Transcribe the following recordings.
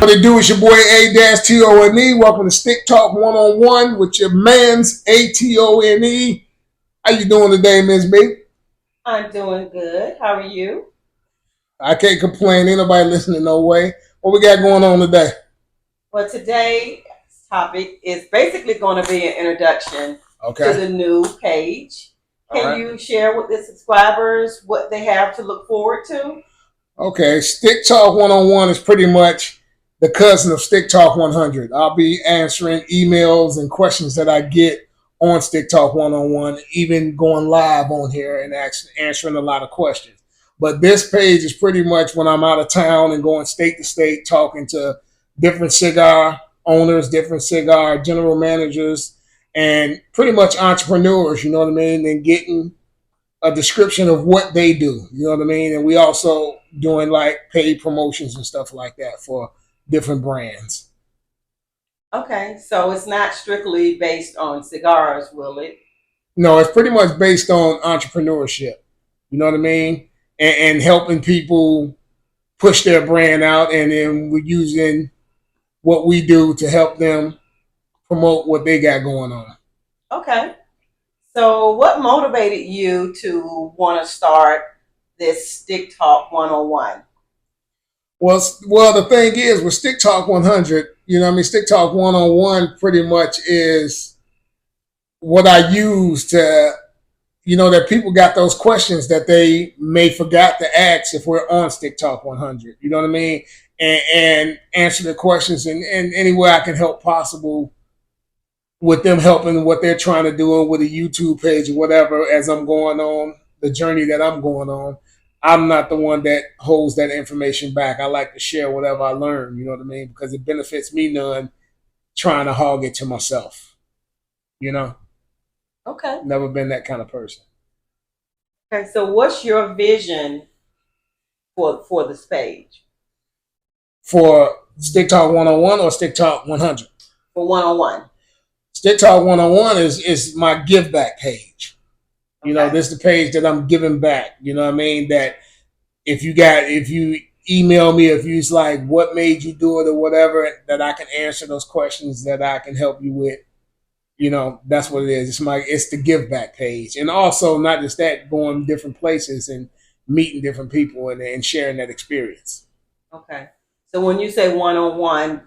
What it do? It's your boy A-T-O-N-E. Welcome to Stick Talk One-on-One with your man's A-T-O-N-E. How you doing today, Ms. B? I'm doing good. How are you? I can't complain. Ain't nobody listening no way. What we got going on today? Well, today's topic is basically going to be an introduction to Okay. the new page. All Can right. you share with the subscribers what they have to look forward to? Okay. Stick Talk One-on-One is pretty much the cousin of Stick Talk 100. I'll be answering emails and questions that I get on Stick Talk One-on-One, even going live on here and answering a lot of questions. But this page is pretty much when I'm out of town and going state to state, talking to different cigar owners, different cigar general managers, and pretty much entrepreneurs, you know what I mean, and getting a description of what they do, you know what I mean? And we also doing like paid promotions and stuff like that for different brands. Okay, so it's not strictly based on cigars, will it? No, it's pretty much based on entrepreneurship, you know what I mean? And helping people push their brand out, and then we're using what we do to help them promote what they got going on. Okay. So what motivated you to want to start this Stick Talk 101? Well, the thing is with Stick Talk 100, you know what I mean? Stick Talk One-on-One pretty much is what I use to, you know, that people got those questions that they may forgot to ask if we're on Stick Talk 100. You know what I mean? And answer the questions in any way I can help possible with them helping what they're trying to do with a YouTube page or whatever as I'm going on the journey that I'm going on. I'm not the one that holds that information back. I like to share whatever I learn, you know what I mean? Because it benefits me none trying to hog it to myself. You know? Okay. Never been that kind of person. Okay, so what's your vision for this page? For Stick Talk 101 or Stick Talk 100? For 101. Stick Talk 101 is my give back page. You know, this is the page that I'm giving back. You know what I mean? That if you email me, if you's like, what made you do it or whatever, that I can answer those questions, that I can help you with. You know, that's what it is. It's the give back page. And also not just that, going different places and meeting different people and sharing that experience. Okay. So when you say one-on-one,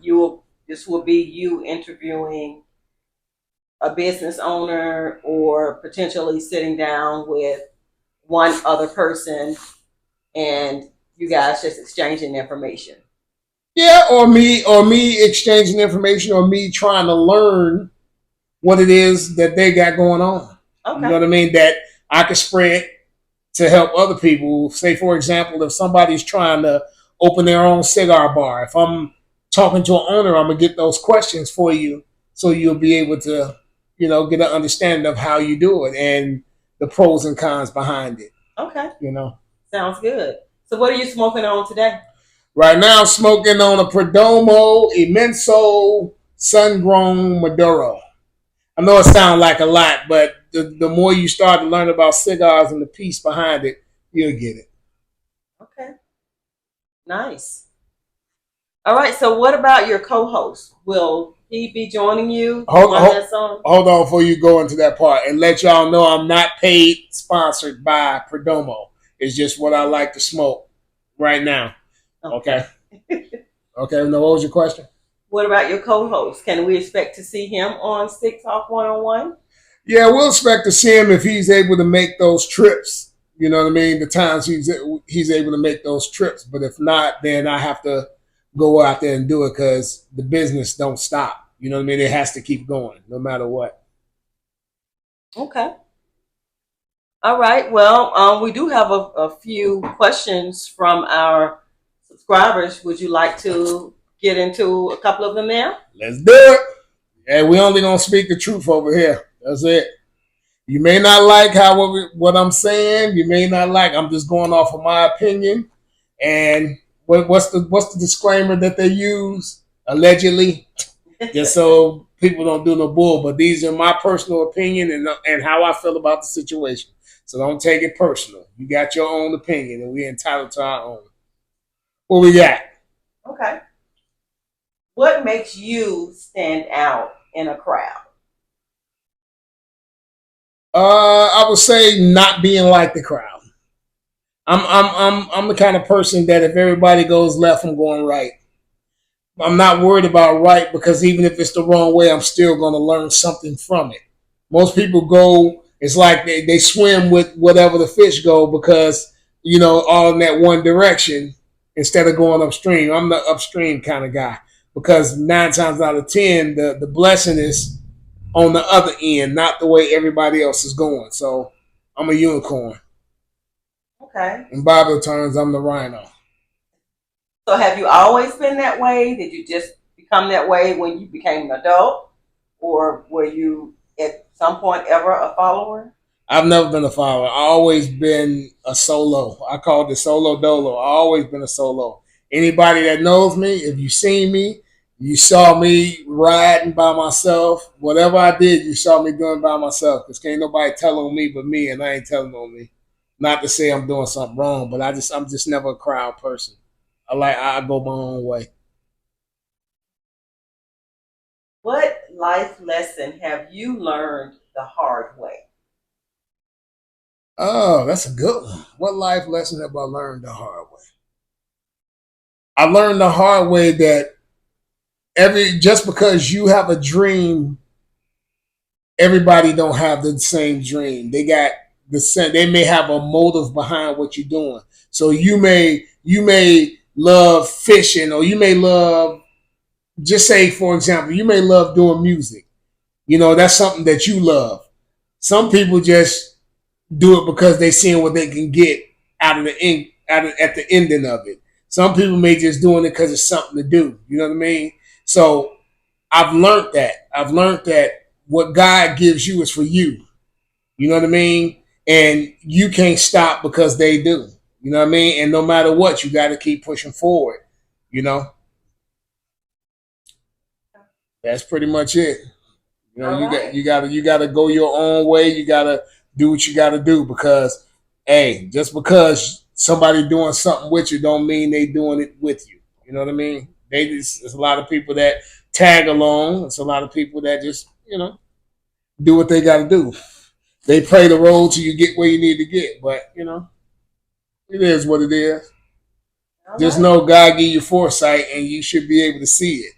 this will be you interviewing a business owner or potentially sitting down with one other person and you guys just exchanging information. Yeah, or me exchanging information, or me trying to learn what it is that they got going on. Okay. You know what I mean? That I could spread to help other people. Say, for example, if somebody's trying to open their own cigar bar, if I'm talking to an owner, I'm going to get those questions for you so you'll be able to, you know, get an understanding of how you do it and the pros and cons behind it. Okay. You know? Sounds good. So what are you smoking on today? Right now I'm smoking on a Perdomo Immenso Sun-Grown Maduro. I know it sounds like a lot, but the more you start to learn about cigars and the piece behind it, you'll get it. Okay. Nice. All right, so what about your co-host? Will he be joining you? Hold on before you go into that part, and let y'all know I'm not paid, sponsored by Perdomo. It's just what I like to smoke right now. Okay. Okay, now what was your question? What about your co-host? Can we expect to see him on Stick Talk 101? Yeah, we'll expect to see him if he's able to make those trips. You know what I mean? The times he's able to make those trips. But if not, then I have to go out there and do it because the business don't stop. You know what I mean? It has to keep going no matter what. Okay. All right. Well, we do have a few questions from our subscribers. Would you like to get into a couple of them now? Let's do it. And we only gonna speak the truth over here. That's it. You may not like what I'm saying. You may not like. I'm just going off of my opinion. And what's the disclaimer that they use? Allegedly, just so people don't do no bull. But these are my personal opinion and how I feel about the situation. So don't take it personal. You got your own opinion, and we're entitled to our own. What we got? Okay. What makes you stand out in a crowd? I would say not being like the crowd. I'm the kind of person that if everybody goes left, I'm going right. I'm not worried about right because even if it's the wrong way, I'm still going to learn something from it. Most people go, it's like they swim with whatever the fish go because, all in that one direction instead of going upstream. I'm the upstream kind of guy because 9 times out of 10, the blessing is on the other end, not the way everybody else is going. So I'm a unicorn. Okay. In Bible terms, I'm the rhino. So have you always been that way? Did you just become that way when you became an adult? Or were you at some point ever a follower? I've never been a follower. I always been a solo. I call it solo dolo. I always been a solo. Anybody that knows me, if you seen me, you saw me riding by myself. Whatever I did, you saw me doing by myself. Cause can't nobody tell on me but me, and I ain't telling on me. Not to say I'm doing something wrong, but I'm just never a crowd person. I go my own way. What life lesson have you learned the hard way? Oh, that's a good one. What life lesson have I learned the hard way? I learned the hard way that every just because you have a dream, everybody don't have the same dream. They got the same. They may have a motive behind what you're doing. So you may love fishing, or you may love, just say for example, you may love doing music. That's something that you love. Some people just do it because they seeing what they can get out of the end, at the ending of it. Some people may just doing it because it's something to do. You know what I mean? So I've learned that. I've learned that what God gives you is for you. You know what I mean? And you can't stop because they do. You know what I mean? And no matter what, you got to keep pushing forward. You know, that's pretty much it. All right. You got to go your own way. You got to do what you got to do because, hey, just because somebody doing something with you don't mean they doing it with you. You know what I mean? There's a lot of people that tag along. It's a lot of people that just do what they got to do. They play the role till you get where you need to get. But it is what it is. All Just right. know God give you foresight, and you should be able to see it.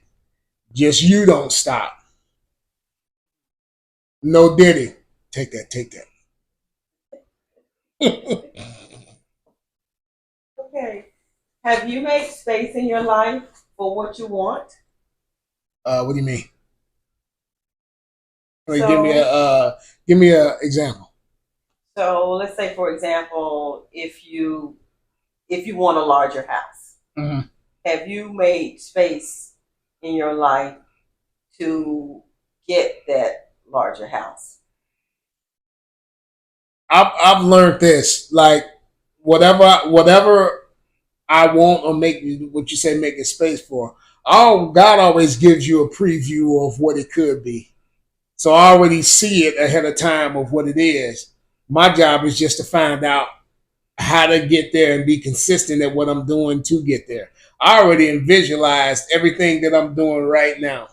Just you don't stop. No Diddy. Take that. Take that. Okay. Have you made space in your life for what you want? What do you mean? Like, So, give me a example. so let's say, for example, if you want a larger house, Mm-hmm. have you made space in your life to get that larger house? I've learned this. Like whatever I want or make what you say making space for. God always gives you a preview of what it could be. So I already see it ahead of time of what it is. My job is just to find out how to get there and be consistent at what I'm doing to get there. I already visualized everything that I'm doing right now.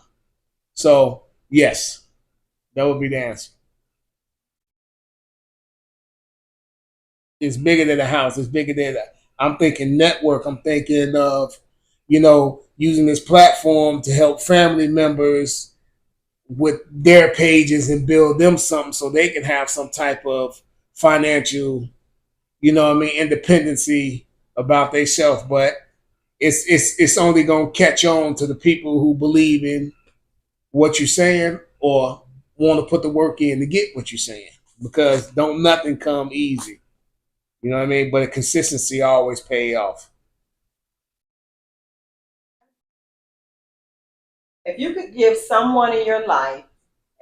So yes, that would be the answer. It's bigger than a house. It's bigger than I'm thinking network. I'm thinking of, using this platform to help family members with their pages and build them something so they can have some type of financial, independency about themselves. But it's only gonna catch on to the people who believe in what you're saying or want to put the work in to get what you're saying. Because don't nothing come easy. You know what I mean? But consistency always pay off. If you could give someone in your life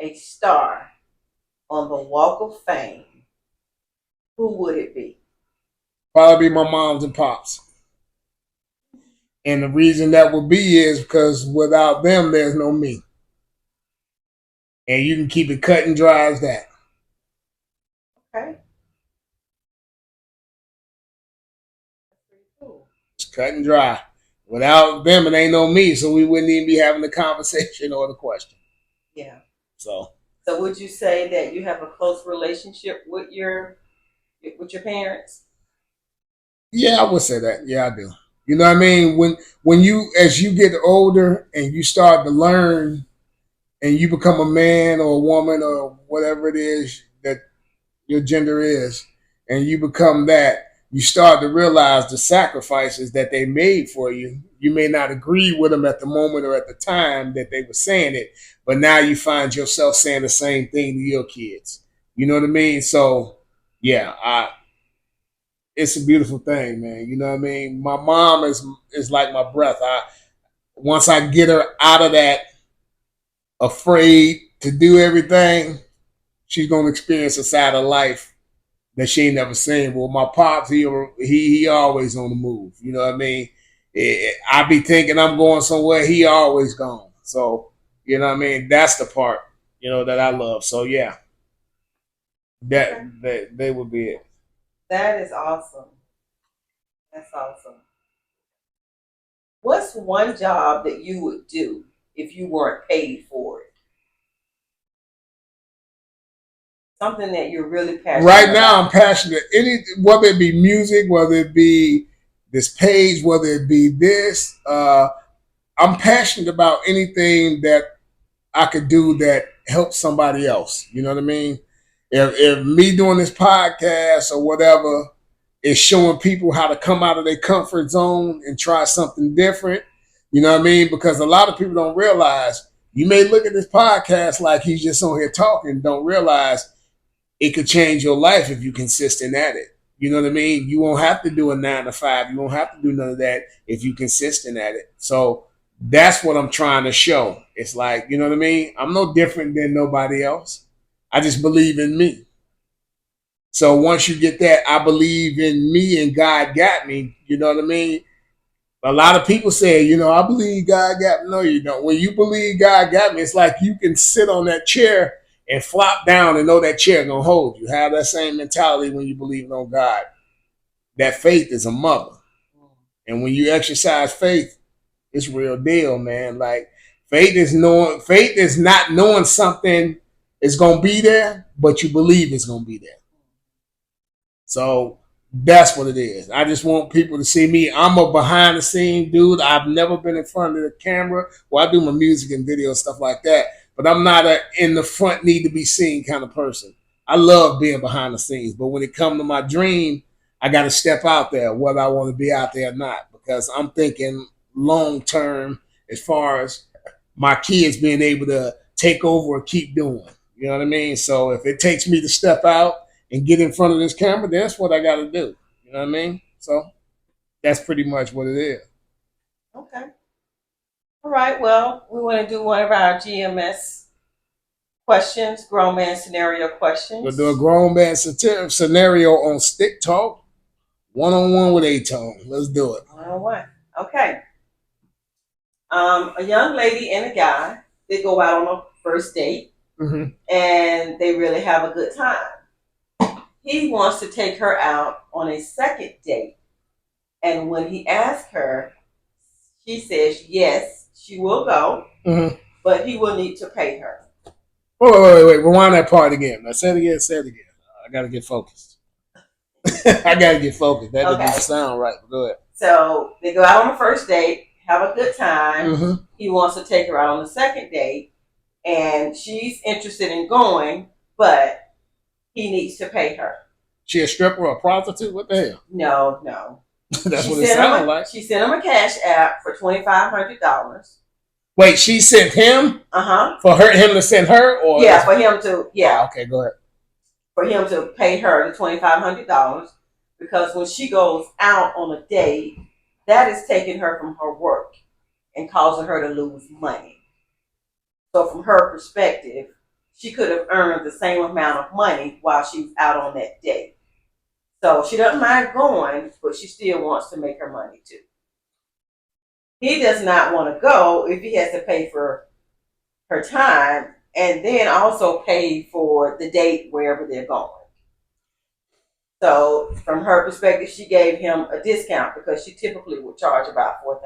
a star on the Walk of Fame, who would it be? Probably be my moms and pops. And the reason that would be is because without them, there's no me. And you can keep it cut and dry as that. Okay, that's pretty cool. It's cut and dry. Without them, it ain't no me, so we wouldn't even be having the conversation or the question. Yeah. So would you say that you have a close relationship with your parents? yeah, I would say that. Yeah, I do. You know what I mean? When you as you get older and you start to learn and you become a man or a woman or whatever it is that your gender is, and you become that, you start to realize the sacrifices that they made for you. You may not agree with them at the moment or at the time that they were saying it, but now you find yourself saying the same thing to your kids. You know what I mean? So, yeah, it's a beautiful thing, man. You know what I mean? My mom is like my breath. Once I get her out of that afraid to do everything, she's gonna experience a side of life that she ain't never seen. Well, my pops, he always on the move. You know what I mean? I be thinking I'm going somewhere. He always gone. So you know what I mean? That's the part that I love. So yeah, that they would be it. That is awesome. That's awesome. What's one job that you would do if you weren't paid for it? Something that you're really passionate Right now, about. I'm passionate. Whether it be music, whether it be this page, whether it be this, I'm passionate about anything that I could do that helps somebody else. You know what I mean? If me doing this podcast or whatever is showing people how to come out of their comfort zone and try something different, you know what I mean? Because a lot of people don't realize, you may look at this podcast like he's just on here talking, don't realize it could change your life if you're consistent at it. You know what I mean? You won't have to do a 9 to 5. You won't have to do none of that if you're consistent at it. So that's what I'm trying to show. It's like, you know what I mean? I'm no different than nobody else. I just believe in me. So once you get that, I believe in me and God got me. You know what I mean? A lot of people say, I believe God got me. No, you don't. When you believe God got me, it's like you can sit on that chair and flop down and know that chair gonna hold you. Have that same mentality when you believe on God. That faith is a mother. And when you exercise faith, it's real deal, man. Like faith is not knowing something is gonna be there, but you believe it's gonna be there. So that's what it is. I just want people to see me. I'm a behind the scene dude. I've never been in front of the camera. Well, I do my music and video stuff like that, but I'm not a in the front need to be seen kind of person. I love being behind the scenes, but when it comes to my dream, I got to step out there, whether I want to be out there or not, because I'm thinking long term as far as my kids being able to take over or keep doing. You know what I mean? So if it takes me to step out and get in front of this camera, that's what I got to do. You know what I mean? So that's pretty much what it is. Okay. All right. Well, we want to do one of our GMS questions, grown man scenario questions. We'll do a grown man scenario on Stick Talk, one-on-one with A-Tone. Let's do it. One-on-one. Okay. A young lady and a guy, they go out on a first date, and they really have a good time. He wants to take her out on a second date. And when he asks her, she says yes, she will go, but he will need to pay her. Wait. Rewind that part again. Now say it again. I got to get focused. I got to get focused. That doesn't sound right. But go ahead. So they go out on the first date, have a good time. He wants to take her out on the second date, and she's interested in going, but he needs to pay her. She a stripper or a prostitute? What the hell? No. That's what it sounds like. She sent him a cash app for $2,500. Wait, she sent him? For him to send her? Or yeah, for him to, yeah. Oh, okay, go ahead. For him to pay her the $2,500, because when she goes out on a date, that is taking her from her work and causing her to lose money. So from her perspective, she could have earned the same amount of money while she was out on that date. So she doesn't mind going, but she still wants to make her money too. He does not want to go if he has to pay for her time and then also pay for the date wherever they're going. So from her perspective, she gave him a discount because she typically would charge about $4,000.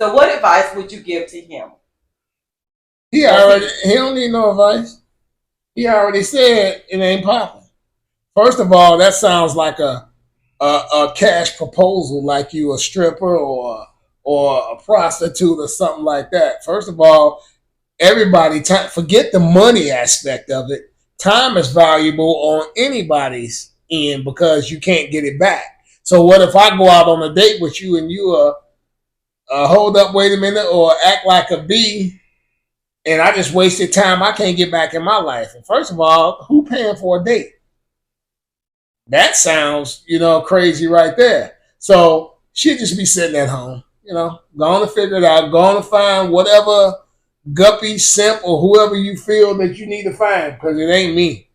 So what advice would you give to him? He don't need no advice. He already said it ain't popping. First of all, that sounds like a cash proposal, like you a stripper or a prostitute or something like that. First of all, everybody forget the money aspect of it. Time is valuable on anybody's end because you can't get it back. So what if I go out on a date with you and you hold up, wait a minute, or act like a B, and I just wasted time I can't get back in my life? And first of all, who paying for a date? That sounds, crazy right there. So she'd just be sitting at home, going to figure it out, going to find whatever guppy, simp, or whoever you feel that you need to find, because it ain't me.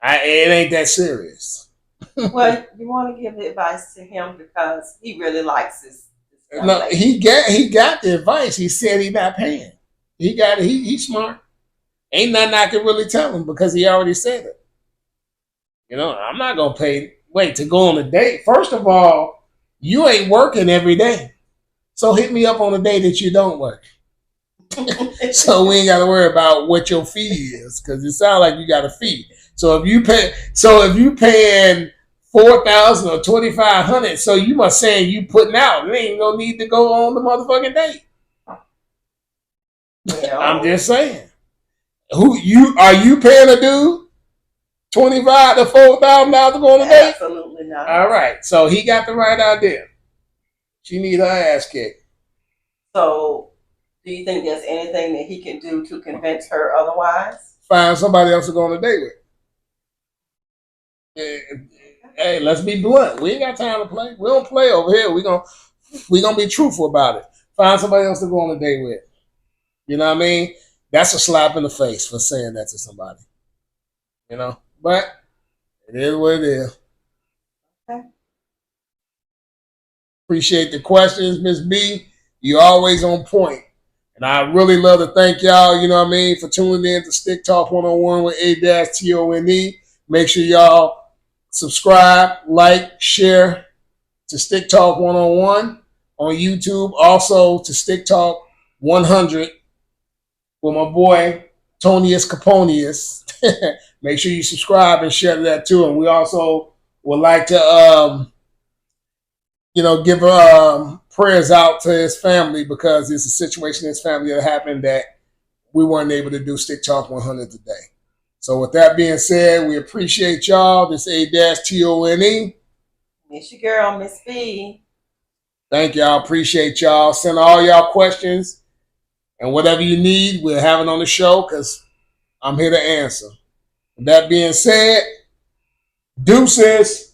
It ain't that serious. Well, you want to give the advice to him because he really likes this. No, he got the advice. He said he's not paying. He got it. He's smart. Ain't nothing I can really tell him because he already said it. I'm not gonna wait to go on a date. First of all, you ain't working every day, so hit me up on a day that you don't work. So we ain't got to worry about what your fee is because it sounds like you got a fee. So if you paying 4,000 or 2,500, so you must saying you putting out. There ain't no need to go on the motherfucking date. Well, I'm just saying. Are you paying a dude $25,000 to $4,000 to go on a date? Absolutely not. All right, so he got the right idea. She need her ass kicked. So, do you think there's anything that he can do to convince her otherwise? Find somebody else to go on a date with. Hey, let's be blunt. We ain't got time to play. We don't play over here. We gonna be truthful about it. Find somebody else to go on a date with. You know what I mean? That's a slap in the face for saying that to somebody. But it is what it is. Okay. Appreciate the questions, Miss B. You're always on point. And I really love to thank y'all, for tuning in to Stick Talk 101 with A-Tone. Make sure y'all subscribe, like, share to Stick Talk 101 on YouTube. Also to Stick Talk 100 with my boy, Tonius Caponius. Make sure you subscribe and share that too. And we also would like to, give prayers out to his family because it's a situation in his family that happened that we weren't able to do Stick Talk 100 today. So with that being said, we appreciate y'all. This A-Tone. Miss your girl, Miss B. Thank y'all. Appreciate y'all. Send all y'all questions and whatever you need, we'll have it on the show because I'm here to answer. With that being said, deuces.